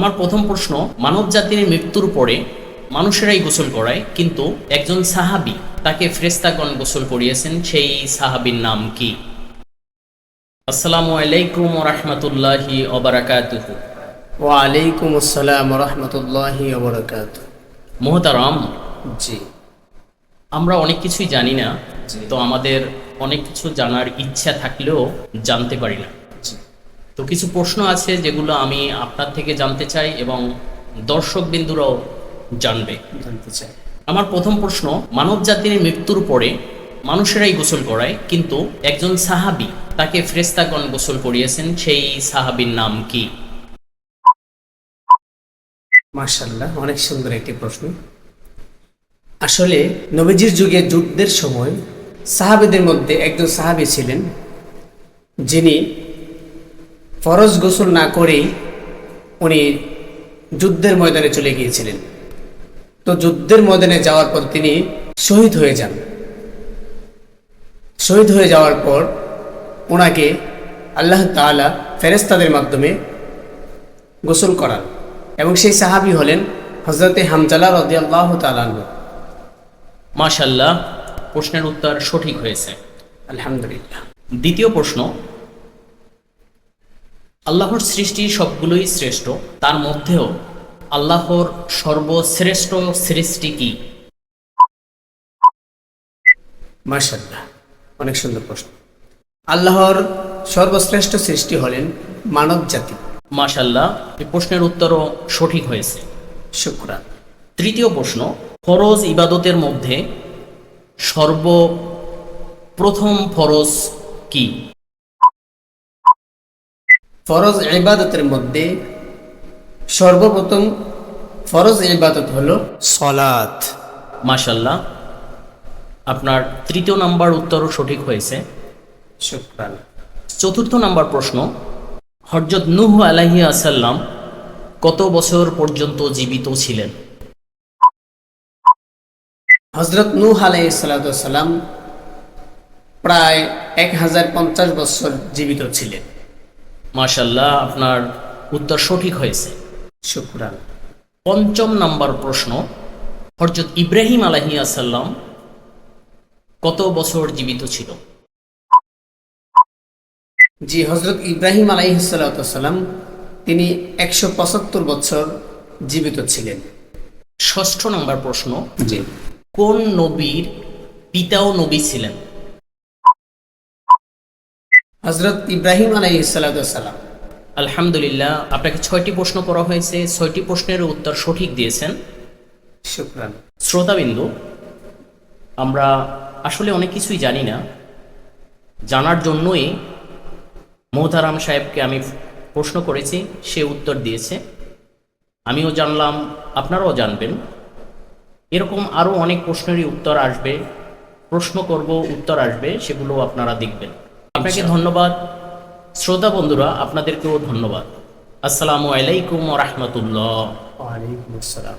আমার প্রথম প্রশ্ন, মানব জাতির মৃত্যুর পরে মানুষেরাই গোসল করায়, কিন্তু একজন সাহাবী তাকে ফেরেশতাগণ গোসল করিয়েছেন, সেই সাহাবীর নাম কি? আসসালামু আলাইকুম ওয়া রাহমাতুল্লাহি ওয়া বারাকাতুহু। ওয়ালাইকুম আসসালাম রহমতুল্লাহি ওয়া বারাকাতুহু। মুহতারাম, জি আমরা অনেক কিছুই জানি না, তো আমাদের অনেক কিছু জানার ইচ্ছা থাকলেও জানতে পারি না। জি তো কিছু প্রশ্ন আছে যেগুলো আমি আপনার থেকে জানতে চাই এবং দর্শক বিন্দুরাও জানবে। জানতে চাই। আমার প্রথম প্রশ্ন, মানব জাতির মৃত্যুর পরে মানুষেরাই গোসল করায়, কিন্তু একজন সাহাবী তাকে ফেরেশতাগণ গোসল করিয়েছেন, সেই সাহাবীর নাম কি? মাশাআল্লাহ, অনেক সুন্দর একটি প্রশ্ন। আসলে নবীজির যুগে যুদ্ধের সময় সাহাবীদের মধ্যে একজন সাহাবী ছিলেন, যিনি ফরজ গোসল না করেই উনি যুদ্ধের ময়দানে চলে গিয়েছিলেন। তো যুদ্ধের ময়দানে যাওয়ার পর তিনি শহীদ হয়ে যান। শহীদ হয়ে যাওয়ার পর ওনাকে আল্লাহ তাআলা ফেরেশতাদের মাধ্যমে গোসল করান, এবং সেই সাহাবী হলেন হযরতে হামজালা রাদিয়াল্লাহু তাআলা আনহু। মাশাআল্লাহ, প্রশ্নের উত্তর সঠিক হয়েছে, আলহামদুলিল্লাহ। দ্বিতীয় প্রশ্ন, আল্লাহর সৃষ্টি সবগুলোই শ্রেষ্ঠ, তার মধ্যেও আল্লাহর সর্বশ্রেষ্ঠ সৃষ্টি কি? মাশাআল্লাহ, অনেক সুন্দর প্রশ্ন। আল্লাহর সর্বশ্রেষ্ঠ সৃষ্টি হলেন মানব জাতি। মাশাআল্লাহ, এই প্রশ্নের উত্তরও সঠিক হয়েছে। শুকরান। তৃতীয় প্রশ্ন, ফরজ ইবাদতের মধ্যে সর্বপ্রথম ফরজ কি? ফরজ ইবাদতের মধ্যে সর্বপ্রথম ফরজ ইবাদত হলো সালাত। মাশাআল্লাহ, আপনার তৃতীয় নাম্বার উত্তরও সঠিক হয়েছে। শুকরান। চতুর্থ নাম্বার প্রশ্ন, হযরত নূহ আলাইহিস সালাম কত বছর পর্যন্ত জীবিত ছিলেন? হযরত নূহ আলাইহিস সালাম প্রায় 1050 বছর জীবিত ছিলেন। মাশাআল্লাহ, আপনার উত্তর সঠিক হয়েছে। শুকরান। পঞ্চম নাম্বার প্রশ্ন, হযরত ইব্রাহিম আলাইহিস সালাম কত বছর জীবিত ছিল? জি, হযরত ইব্রাহিম আলাইহিস সালাম তিনি 175 বছর জীবিত ছিলেন। ষষ্ঠ নাম্বার প্রশ্ন, জি, কোন নবীর পিতাও নবী ছিলেন? হযরত ইব্রাহিম আলাইহিস সালাম। আলহামদুলিল্লাহ, আপনাকে 6টি প্রশ্ন করা হয়েছে, 6টি প্রশ্নের উত্তর সঠিক দিয়েছেন। শুকরান। শ্রোতাবিন্দু, আমরা আসলে অনেক কিছুই জানি না, জানার জন্যই মোহতারাম সাহেবকে আমি প্রশ্ন করেছি, সে উত্তর দিয়েছে, আমিও জানলাম, আপনারাও জানবেন। এরকম আরও অনেক প্রশ্নেরই উত্তর আসবে, প্রশ্ন করব, উত্তর আসবে, সেগুলো আপনারা দেখবেন। আপনাকে ধন্যবাদ। শ্রোতা বন্ধুরা, আপনাদেরকেও ধন্যবাদ। আসসালামু আলাইকুম ওয়া রাহমাতুল্লাহ। ওয়ালাইকুম আসসালাম।